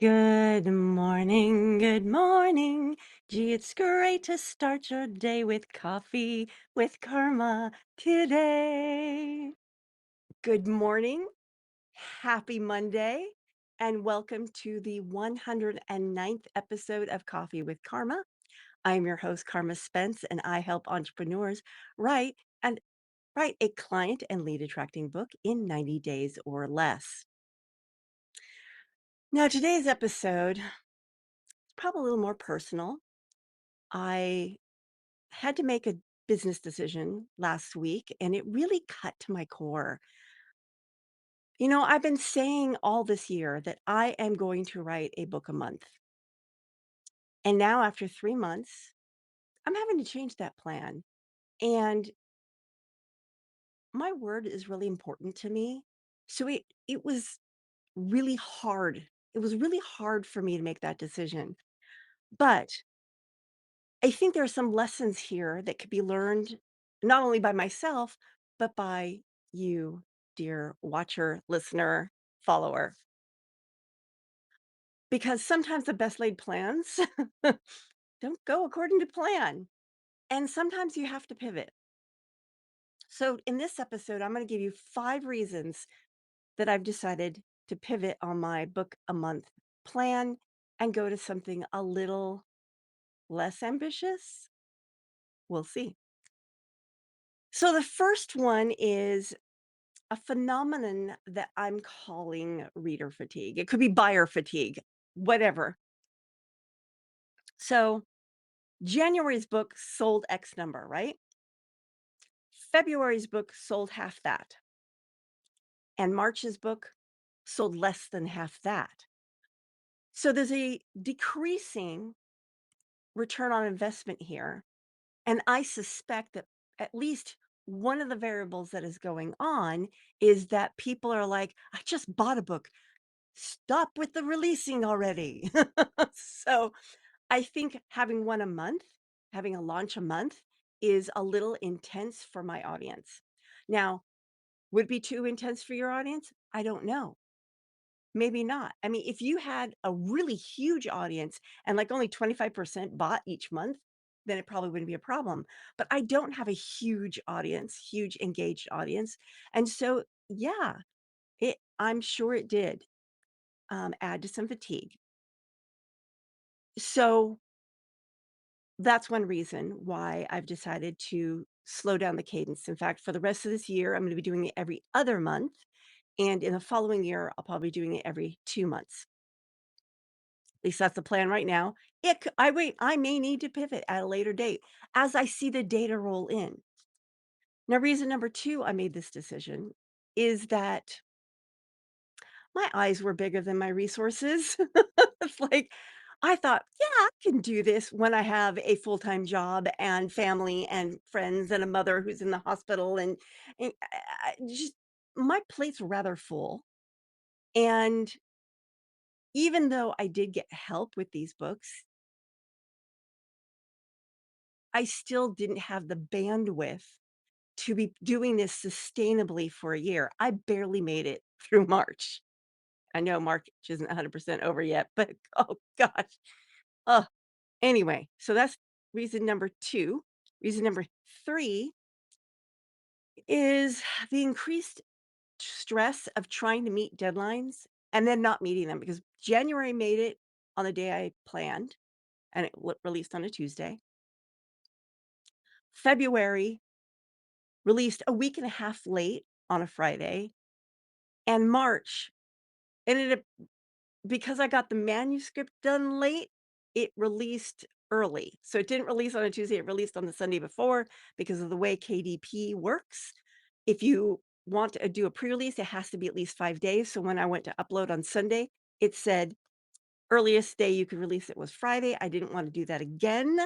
Good morning, good morning. Gee, it's great to start your day with coffee with Karma today. Good morning, happy Monday, and welcome to the 109th episode of Coffee with Karma. I'm your host, Karma Spence, and I help entrepreneurs write and write a client and lead attracting book in 90 days or less. Now, today's episode is probably a little more personal. I had to make a business decision last week and it really cut to my core. I've been saying all this year that I am going to write a book a month. And now, after 3 months, I'm having to change that plan. And my word is really important to me. So it was really hard. It was really hard for me to make that decision. But I think there are some lessons here that could be learned not only by myself, but by you, dear watcher, listener, follower. Because sometimes the best laid plans don't go according to plan. And sometimes you have to pivot. So, in this episode, I'm going to give you 5 reasons that I've decided to pivot on my book a month plan and go to something a little less ambitious. We'll see. So, the first one is a phenomenon that I'm calling reader fatigue. It could be buyer fatigue, whatever. So, January's book sold X number, right? February's book sold half that. And March's book sold less than half that. So, there's a decreasing return on investment here. And I suspect that at least one of the variables that is going on is that people are like, I just bought a book. Stop with the releasing already. So, I think having one a month, having a launch a month is a little intense for my audience. Now, would it be too intense for your audience? I don't know. Maybe not. I mean, if you had a really huge audience and like only 25% bought each month, then it probably wouldn't be a problem. But I don't have a huge audience, huge engaged audience. And so, yeah, I'm sure it did add to some fatigue. So, that's one reason why I've decided to slow down the cadence. In fact, for the rest of this year, I'm going to be doing it every other month. And in the following year, I'll probably be doing it every 2 months. At least that's the plan right now. I may need to pivot at a later date as I see the data roll in. Now, reason number two I made this decision is that my eyes were bigger than my resources. It's like, I thought, yeah, I can do this when I have a full-time job and family and friends and a mother who's in the hospital and just my plate's rather full. And even though I did get help with these books, I still didn't have the bandwidth to be doing this sustainably for a year. I barely made it through March. I know March isn't 100% over yet, but oh gosh. Oh, anyway, so that's reason number 2. Reason number 3 is the increased stress of trying to meet deadlines and then not meeting them because January made it on the day I planned and it released on a Tuesday. February released a week and a half late on a Friday, and March ended up because I got the manuscript done late, it released early. So it didn't release on a Tuesday, it released on the Sunday before because of the way KDP works. If you want to do a pre-release, it has to be at least 5 days. So when I went to upload on Sunday, it said earliest day you could release it was Friday. I didn't want to do that again.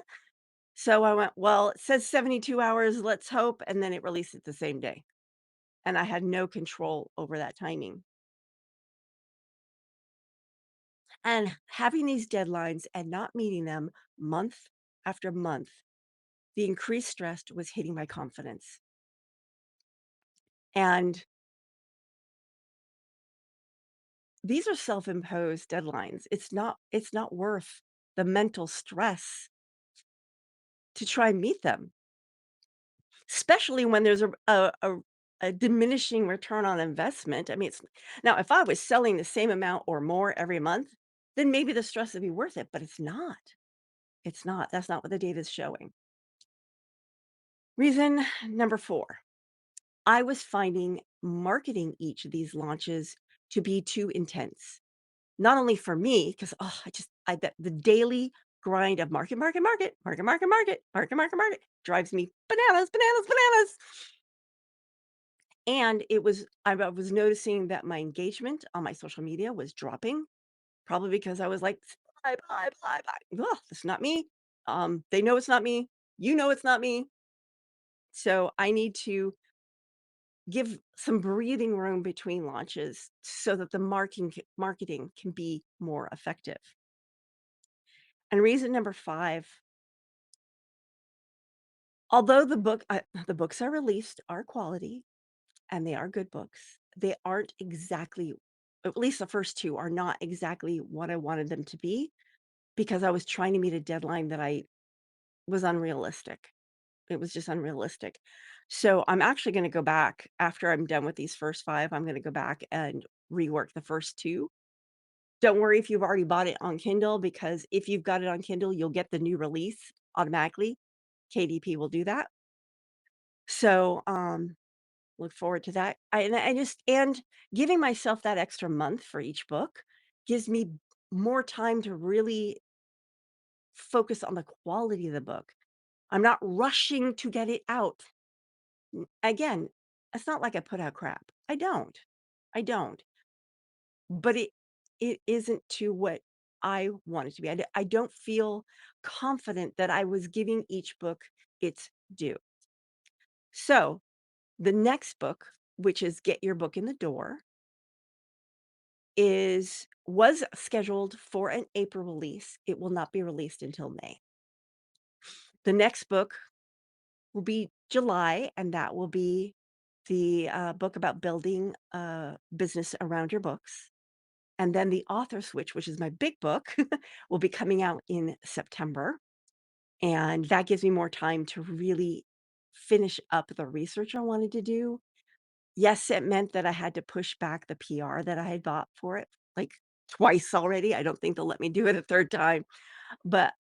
So I went, well, it says 72 hours, let's hope. And then it released it the same day. And I had no control over that timing. And having these deadlines and not meeting them month after month, the increased stress was hitting my confidence. And these are self-imposed deadlines. It's not worth the mental stress to try and meet them, especially when there's a diminishing return on investment. I mean, it's now if I was selling the same amount or more every month, then maybe the stress would be worth it, but it's not. It's not. That's not what the data is showing. Reason number 4, I was finding marketing each of these launches to be too intense. Not only for me, because I bet the daily grind of market, market, market, market, market, market, market, market, market drives me bananas, bananas, bananas. And I was noticing that my engagement on my social media was dropping, probably because I was like, "Buy, buy, buy, buy." Ugh, it's not me. They know it's not me. You know it's not me. So I need to give some breathing room between launches so that the marketing can be more effective. And reason number 5, although the books are released are quality and they are good books, they aren't exactly, at least the first 2 are not exactly what I wanted them to be because I was trying to meet a deadline that I was unrealistic. It was just unrealistic. So I'm actually gonna go back after I'm done with these first 5, I'm gonna go back and rework the first 2. Don't worry if you've already bought it on Kindle because if you've got it on Kindle, you'll get the new release automatically. KDP will do that. So, look forward to that. I just and giving myself that extra month for each book gives me more time to really focus on the quality of the book. I'm not rushing to get it out. Again, it's not like I put out crap. I don't. I don't. But it isn't to what I want it to be. I don't feel confident that I was giving each book its due. So, the next book, which is Get Your Book in the Door, was scheduled for an April release. It will not be released until May. The next book will be July, and that will be the, book about building a business around your books. And then the author switch, which is my big book, will be coming out in September, and that gives me more time to really finish up the research I wanted to do. Yes, it meant that I had to push back the PR that I had bought for it, like, twice already. I don't think they'll let me do it a 3rd time, but,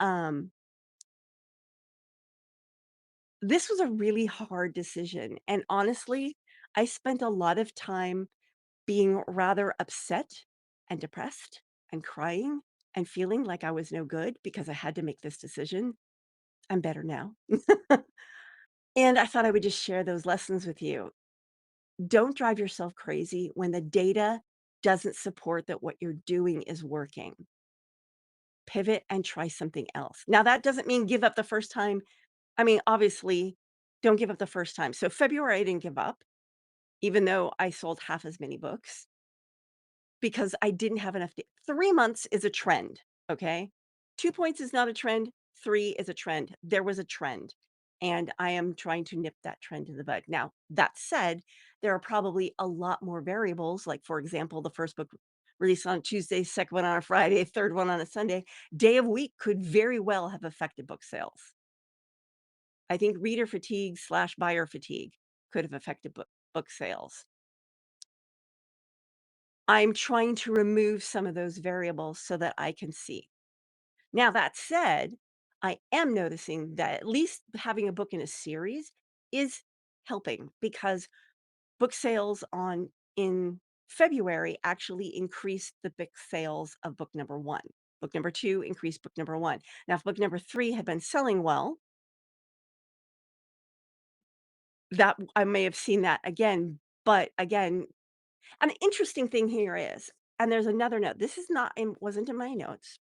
this was a really hard decision, and honestly, I spent a lot of time being rather upset and depressed and crying and feeling like I was no good because I had to make this decision. I'm better now. And I thought I would just share those lessons with you. Don't drive yourself crazy when the data doesn't support that what you're doing is working. Pivot and try something else. Now, that doesn't mean give up the first time. I mean, obviously, don't give up the first time. So, February, I didn't give up, even though I sold half as many books. Because I didn't have enough da 3 months is a trend, okay? 2 points is not a trend, 3 is a trend. There was a trend, and I am trying to nip that trend in the bud. Now, that said, there are probably a lot more variables, like, for example, the first book released on a Tuesday, second one on a Friday, third one on a Sunday. Day of week could very well have affected book sales. I think reader fatigue/buyer fatigue could have affected book sales. I'm trying to remove some of those variables so that I can see. Now, that said, I am noticing that at least having a book in a series is helping because book sales on in February actually increased the book sales of book number 1. Book number 2 increased book number 1. Now, if book number 3 had been selling well, that I may have seen that again, but again, an interesting thing here is, and there's another note. This is not in wasn't in my notes.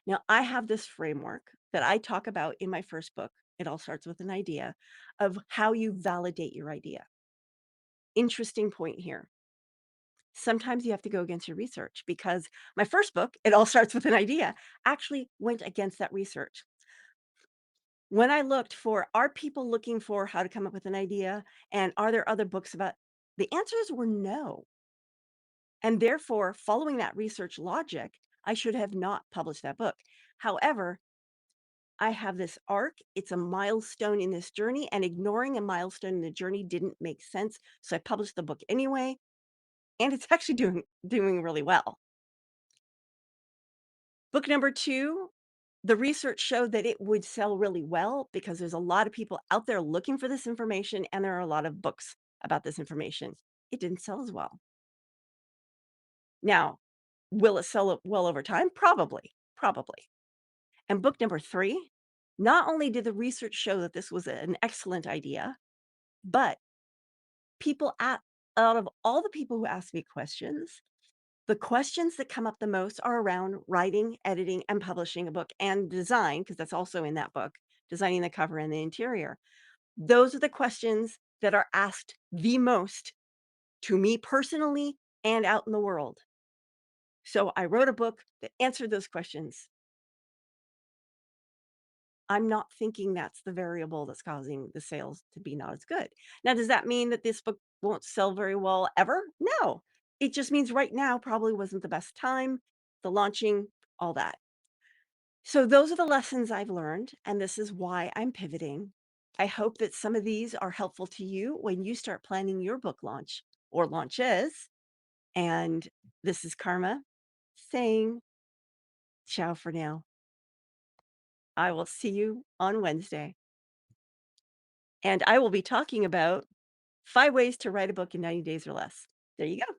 Now, I have this framework that I talk about in my first book. It all starts with an idea of how you validate your idea. Interesting point here. Sometimes you have to go against your research because my first book, It All Starts with an Idea, actually went against that research. When I looked for are people looking for how to come up with an idea and are there other books about the answers were no. And therefore, following that research logic, I should have not published that book. However, I have this arc, it's a milestone in this journey, and ignoring a milestone in the journey didn't make sense, so I published the book anyway, and it's actually doing really well. Book number 2, the research showed that it would sell really well because there's a lot of people out there looking for this information, and there are a lot of books about this information. It didn't sell as well. Now, will it sell well over time? Probably, probably. And book number 3, not only did the research show that this was an excellent idea, but people at out of all the people who asked me questions, the questions that come up the most are around writing, editing, and publishing a book and design, because that's also in that book, designing the cover and the interior. Those are the questions that are asked the most to me personally and out in the world. So I wrote a book that answered those questions. I'm not thinking that's the variable that's causing the sales to be not as good. Now, does that mean that this book won't sell very well ever? No. It just means right now probably wasn't the best time, the launching, all that. So, those are the lessons I've learned, and this is why I'm pivoting. I hope that some of these are helpful to you when you start planning your book launch or launches. And this is Karma saying ciao for now. I will see you on Wednesday. And I will be talking about 5 ways to write a book in 90 days or less. There you go.